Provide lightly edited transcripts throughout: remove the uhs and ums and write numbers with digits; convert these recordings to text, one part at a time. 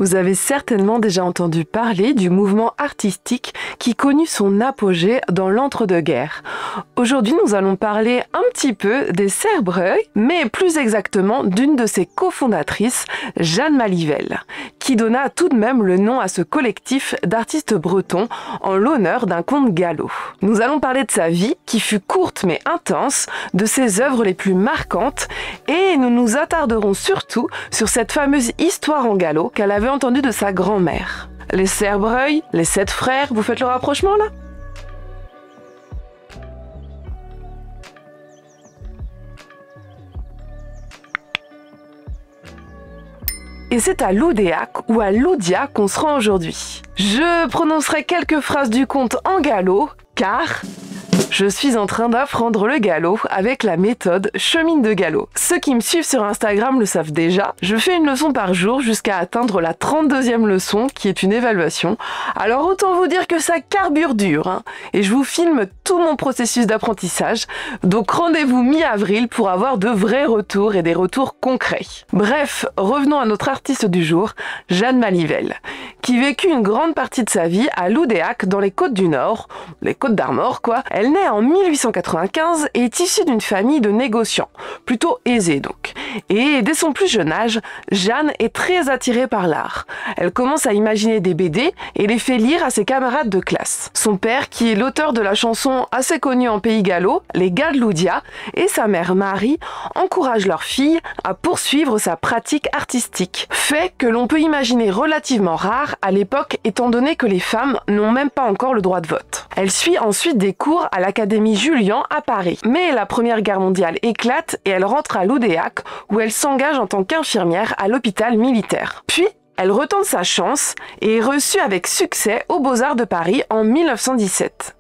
Vous avez certainement déjà entendu parler du mouvement artistique qui connut son apogée dans l'entre-deux-guerres. Aujourd'hui, nous allons parler un petit peu des Sœurs Breuil, mais plus exactement d'une de ses cofondatrices, Jeanne Malivelle, qui donna tout de même le nom à ce collectif d'artistes bretons en l'honneur d'un comte gallo. Nous allons parler de sa vie, qui fut courte mais intense, de ses œuvres les plus marquantes, et nous nous attarderons surtout sur cette fameuse histoire en gallo qu'elle avait entendue de sa grand-mère. Les Sœurs Breuil, les 7 frères, vous faites le rapprochement là ? Et c'est à Loudéac ou à Loudia qu'on se rend aujourd'hui. Je prononcerai quelques phrases du conte en gallo, car je suis en train d'apprendre le gallo avec la méthode Chemine de Gallo. Ceux qui me suivent sur Instagram le savent déjà, je fais une leçon par jour jusqu'à atteindre la 32e leçon qui est une évaluation. Alors autant vous dire que ça carbure dur, hein, et je vous filme tout mon processus d'apprentissage. Donc rendez-vous mi-avril pour avoir de vrais retours et des retours concrets. Bref, revenons à notre artiste du jour, Jeanne Malivelle, qui vécut une grande partie de sa vie à Loudéac dans les Côtes du Nord, les Côtes d'Armor quoi. Elle naît en 1895 et est issue d'une famille de négociants, plutôt aisée donc. Et dès son plus jeune âge, Jeanne est très attirée par l'art. Elle commence à imaginer des BD et les fait lire à ses camarades de classe. Son père, qui est l'auteur de la chanson assez connue en pays gallo, Les Gars de Loudia, et sa mère Marie encouragent leur fille à poursuivre sa pratique artistique. Fait que l'on peut imaginer relativement rare à l'époque étant donné que les femmes n'ont même pas encore le droit de vote. Elle suit ensuite des cours à l'Académie Julian à Paris. Mais la Première Guerre mondiale éclate et elle rentre à Loudéac où elle s'engage en tant qu'infirmière à l'hôpital militaire. Puis, elle retente sa chance et est reçue avec succès aux Beaux-Arts de Paris en 1917.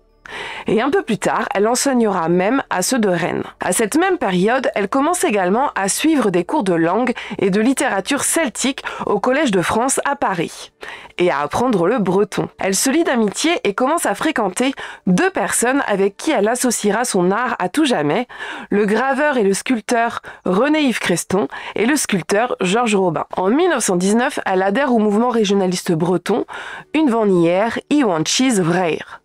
Et un peu plus tard, elle enseignera même à ceux de Rennes. À cette même période, elle commence également à suivre des cours de langue et de littérature celtique au Collège de France à Paris, et à apprendre le breton. Elle se lie d'amitié et commence à fréquenter 2 personnes avec qui elle associera son art à tout jamais, le graveur et le sculpteur René-Yves Creston et le sculpteur Georges Robin. En 1919, elle adhère au mouvement régionaliste breton, une vannière Iwanchis Vreir,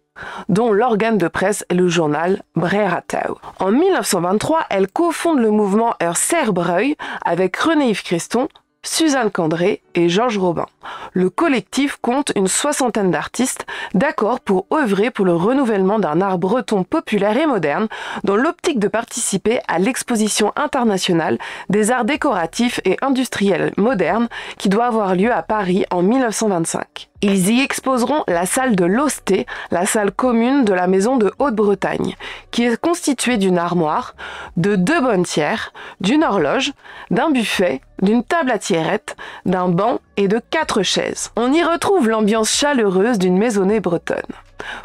dont l'organe de presse est le journal Breratau. En 1923, elle cofonde le mouvement Sœurs Breuil avec René-Yves Creston, Suzanne Candré et Georges Robin. Le collectif compte une 60aine d'artistes d'accord pour œuvrer pour le renouvellement d'un art breton populaire et moderne dans l'optique de participer à l'exposition internationale des arts décoratifs et industriels modernes qui doit avoir lieu à Paris en 1925. Ils y exposeront la salle de l'Hosté, la salle commune de la maison de Haute-Bretagne, qui est constituée d'une armoire, de 2 bonnetières, d'une horloge, d'un buffet, d'une table à tirette, d'un banc et de 4 chaises. On y retrouve l'ambiance chaleureuse d'une maisonnée bretonne.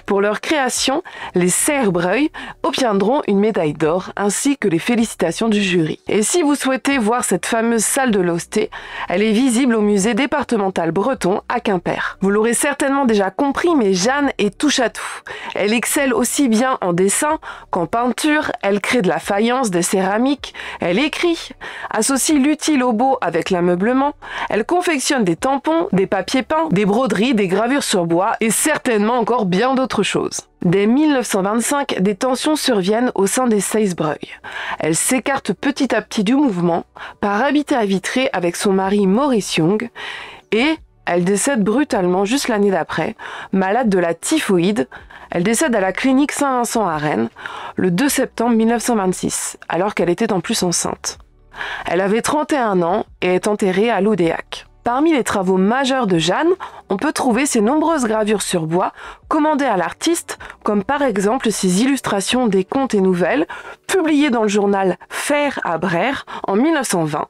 Pour leur création, les Sœurs Breuil obtiendront une médaille d'or ainsi que les félicitations du jury. Et si vous souhaitez voir cette fameuse salle de l'Hosté, elle est visible au musée départemental breton à Quimper. Vous l'aurez certainement déjà compris, mais Jeanne est touche à tout. Elle excelle aussi bien en dessin qu'en peinture, elle crée de la faïence, des céramiques, elle écrit, associe l'utile au beau avec l'ameublement, elle confectionne des tampons, des papiers peints, des broderies, des gravures sur bois et certainement encore bien d'autres choses. Dès 1925, des tensions surviennent au sein des Sœurs Breuil. Elle s'écarte petit à petit du mouvement, part habiter à Vitré avec son mari Maurice Young, et elle décède brutalement juste l'année d'après, malade de la typhoïde. Elle décède à la clinique Saint-Vincent à Rennes, le 2 septembre 1926, alors qu'elle était en plus enceinte. Elle avait 31 ans et est enterrée à Loudéac. Parmi les travaux majeurs de Jeanne, on peut trouver ses nombreuses gravures sur bois commandées à l'artiste, comme par exemple ses illustrations des contes et nouvelles, publiées dans le journal Faire à Brère en 1920.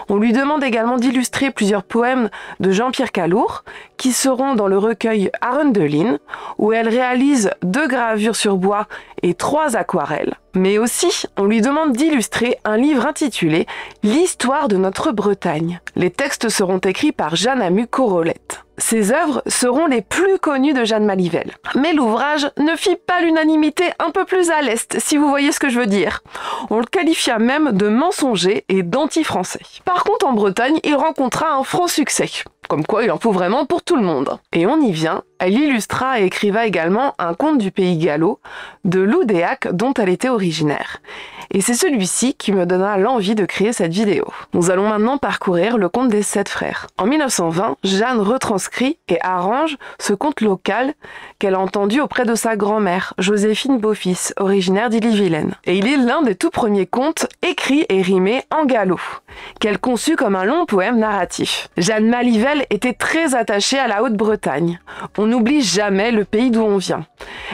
On lui demande également d'illustrer plusieurs poèmes de Jean-Pierre Calour, qui seront dans le recueil Arendelin, où elle réalise 2 gravures sur bois et 3 aquarelles. Mais aussi, on lui demande d'illustrer un livre intitulé « L'histoire de notre Bretagne ». Les textes seront écrits par Jeanne Amu-Corolette. Ces œuvres seront les plus connues de Jeanne Malivelle. Mais l'ouvrage ne fit pas l'unanimité, un peu plus à l'est, si vous voyez ce que je veux dire. On le qualifia même de mensonger et d'anti-français. Par contre, en Bretagne, il rencontra un franc succès. Comme quoi, il en faut vraiment pour tout le monde. Et on y vient, elle illustra et écriva également un conte du pays gallo, de Loudéac dont elle était originaire. Et c'est celui-ci qui me donna l'envie de créer cette vidéo. Nous allons maintenant parcourir le conte des 7 frères. En 1920, Jeanne retranscrit et arrange ce conte local qu'elle a entendu auprès de sa grand-mère, Joséphine Beaufils, originaire d'Ille-et-Vilaine. Et il est l'un des tout premiers contes écrits et rimés en gallo, qu'elle conçut comme un long poème narratif. Jeanne Malivelle était très attachée à la Haute-Bretagne. On n'oublie jamais le pays d'où on vient.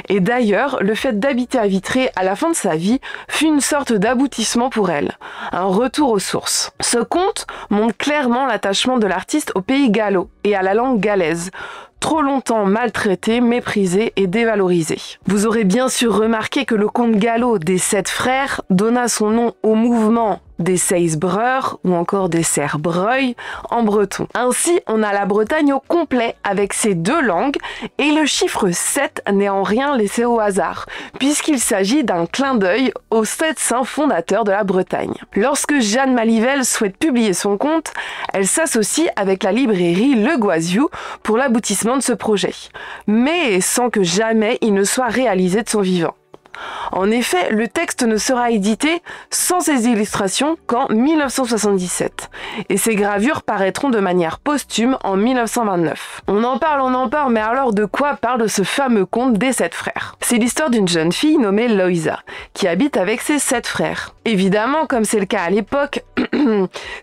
Et d'ailleurs, le fait d'habiter à Vitré à la fin de sa vie fut une sorte d'aboutissement pour elle, un retour aux sources. Ce conte montre clairement l'attachement de l'artiste au pays gallo et à la langue galaise, trop longtemps maltraité, méprisé et dévalorisé. Vous aurez bien sûr remarqué que le conte gallo des 7 frères donna son nom au mouvement des Seisbreur ou encore des Serbreuil en breton. Ainsi, on a la Bretagne au complet avec ses 2 langues et le chiffre 7 n'est en rien laissé au hasard, puisqu'il s'agit d'un clin d'œil aux 7 saints fondateurs de la Bretagne. Lorsque Jeanne Malivelle souhaite publier son conte, elle s'associe avec la librairie Le Goisiou pour l'aboutissement de ce projet, mais sans que jamais il ne soit réalisé de son vivant. En effet, le texte ne sera édité sans ses illustrations qu'en 1977, et ses gravures paraîtront de manière posthume en 1929. On en parle, mais alors de quoi parle ce fameux conte des 7 frères? C'est l'histoire d'une jeune fille nommée Loïsa, qui habite avec ses 7 frères. Évidemment, comme c'est le cas à l'époque,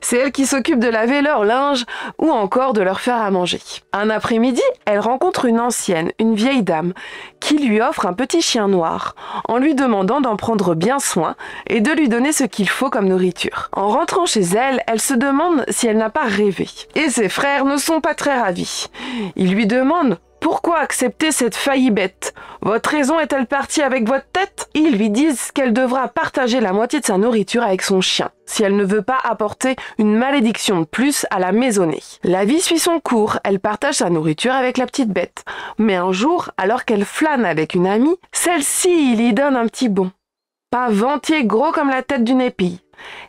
c'est elle qui s'occupe de laver leur linge ou encore de leur faire à manger. Un après-midi, elle rencontre une ancienne, une vieille dame, qui lui offre un petit chien noir, en lui demandant d'en prendre bien soin et de lui donner ce qu'il faut comme nourriture. En rentrant chez elle, elle se demande si elle n'a pas rêvé. Et ses frères ne sont pas très ravis. Ils lui demandent: pourquoi accepter cette faillie bête? Votre raison est-elle partie avec votre tête? Ils lui disent qu'elle devra partager la moitié de sa nourriture avec son chien, si elle ne veut pas apporter une malédiction de plus à la maisonnée. La vie suit son cours, elle partage sa nourriture avec la petite bête. Mais un jour, alors qu'elle flâne avec une amie, celle-ci lui donne un petit bond. Pas entier gros comme la tête d'une épille.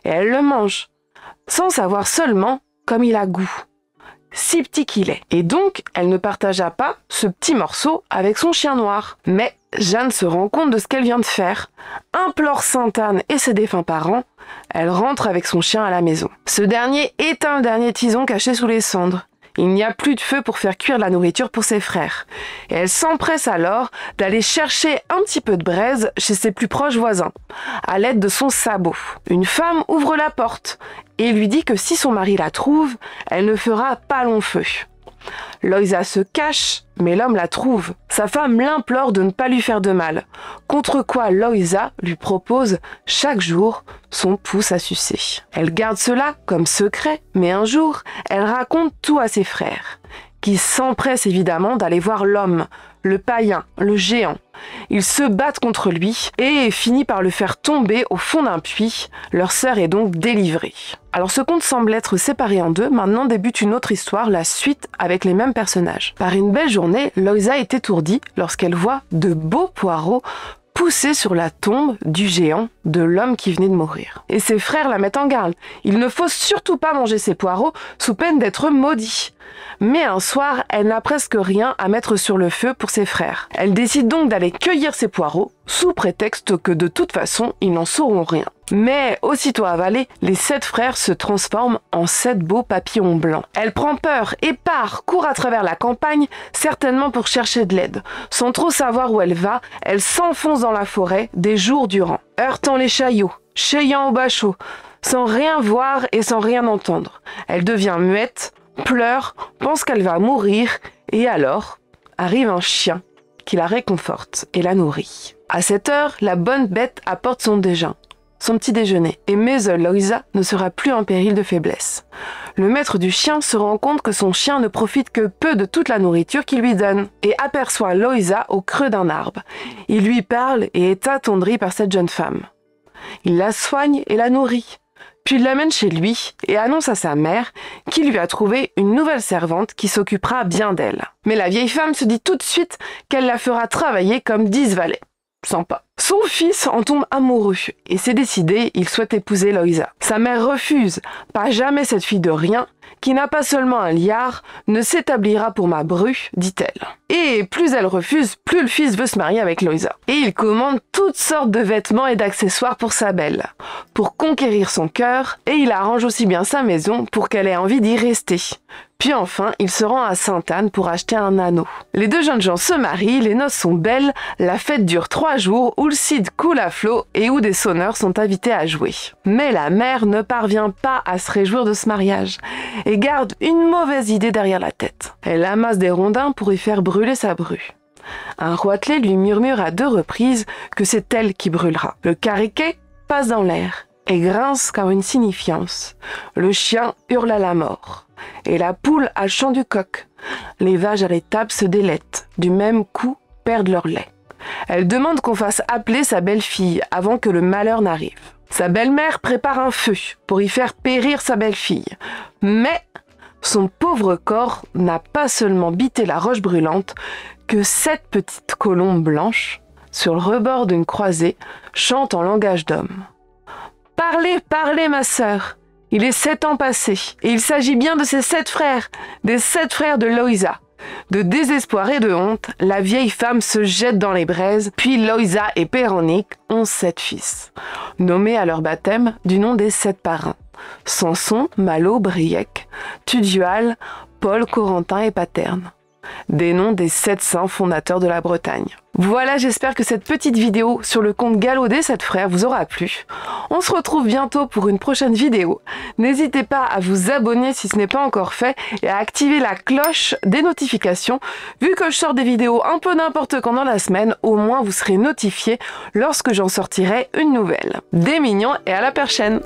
Et elle le mange, sans savoir seulement comme il a goût. Si petit qu'il est. Et donc, elle ne partagea pas ce petit morceau avec son chien noir. Mais Jeanne se rend compte de ce qu'elle vient de faire, implore Sainte-Anne et ses défunts parents, elle rentre avec son chien à la maison. Ce dernier éteint le dernier tison caché sous les cendres. Il n'y a plus de feu pour faire cuire la nourriture pour ses frères. Et elle s'empresse alors d'aller chercher un petit peu de braise chez ses plus proches voisins, à l'aide de son sabot. Une femme ouvre la porte et lui dit que si son mari la trouve, elle ne fera pas long feu. Loïsa se cache, mais l'homme la trouve. Sa femme l'implore de ne pas lui faire de mal, contre quoi Loïsa lui propose chaque jour son pouce à sucer. Elle garde cela comme secret, mais un jour, elle raconte tout à ses frères, qui s'empressent évidemment d'aller voir l'homme, le païen, le géant. Ils se battent contre lui et finissent par le faire tomber au fond d'un puits. Leur sœur est donc délivrée. Alors ce conte semble être séparé en deux. Maintenant débute une autre histoire, la suite avec les mêmes personnages. Par une belle journée, Loïsa est étourdie lorsqu'elle voit de beaux poireaux poussés sur la tombe du géant, de l'homme qui venait de mourir. Et ses frères la mettent en garde. Il ne faut surtout pas manger ces poireaux sous peine d'être maudit. Mais un soir, elle n'a presque rien à mettre sur le feu pour ses frères. Elle décide donc d'aller cueillir ces poireaux, sous prétexte que de toute façon, ils n'en sauront rien. Mais aussitôt avalés, les 7 frères se transforment en 7 beaux papillons blancs. Elle prend peur et court à travers la campagne, certainement pour chercher de l'aide. Sans trop savoir où elle va, elle s'enfonce dans la forêt des jours durant, heurtant les chayaux, cheyant au bachot, sans rien voir et sans rien entendre. Elle devient muette, pleure, pense qu'elle va mourir, et alors arrive un chien qui la réconforte et la nourrit. À cette heure, la bonne bête apporte son petit déjeuner, et Loïsa ne sera plus en péril de faiblesse. Le maître du chien se rend compte que son chien ne profite que peu de toute la nourriture qu'il lui donne, et aperçoit Loïsa au creux d'un arbre. Il lui parle et est attendri par cette jeune femme. Il la soigne et la nourrit. Puis il l'amène chez lui et annonce à sa mère qu'il lui a trouvé une nouvelle servante qui s'occupera bien d'elle. Mais la vieille femme se dit tout de suite qu'elle la fera travailler comme 10 valets. Sympa. Son fils en tombe amoureux et c'est décidé, il souhaite épouser Loïsa. Sa mère refuse, pas jamais cette fille de rien, qui n'a pas seulement un liard, ne s'établira pour ma bru, dit-elle. Et plus elle refuse, plus le fils veut se marier avec Loïsa. Et il commande toutes sortes de vêtements et d'accessoires pour sa belle, pour conquérir son cœur, et il arrange aussi bien sa maison pour qu'elle ait envie d'y rester. Puis enfin, il se rend à Sainte-Anne pour acheter un anneau. Les deux jeunes gens se marient, les noces sont belles, la fête dure 3 jours où le Cid coule à flot et où des sonneurs sont invités à jouer. Mais la mère ne parvient pas à se réjouir de ce mariage et garde une mauvaise idée derrière la tête. Elle amasse des rondins pour y faire brûler sa bru. Un roitelet lui murmure à 2 reprises que c'est elle qui brûlera. Le carriquet passe dans l'air et grince comme une signifiance. Le chien hurle à la mort. Et la poule a le chant du coq. Les vaches à l'étable se délettent. Du même coup, perdent leur lait. Elle demande qu'on fasse appeler sa belle-fille avant que le malheur n'arrive. Sa belle-mère prépare un feu pour y faire périr sa belle-fille. Mais son pauvre corps n'a pas seulement bité la roche brûlante que 7 petites colombes blanches, sur le rebord d'une croisée, chantent en langage d'homme. « Parlez, parlez, ma sœur ! Il est 7 ans passés, et il s'agit bien de ses 7 frères, des 7 frères de Loïsa. » De désespoir et de honte, la vieille femme se jette dans les braises, puis Loïsa et Péronique ont 7 fils, nommés à leur baptême du nom des 7 parrains. Samson, Malo, Briec, Tudual, Paul, Corentin et Paterne. Des noms des 7 saints fondateurs de la Bretagne. Voilà, j'espère que cette petite vidéo sur le conte Gallo des 7 frères vous aura plu. On se retrouve bientôt pour une prochaine vidéo. N'hésitez pas à vous abonner si ce n'est pas encore fait et à activer la cloche des notifications. Vu que je sors des vidéos un peu n'importe quand dans la semaine, au moins vous serez notifiés lorsque j'en sortirai une nouvelle. Des mignons et à la prochaine!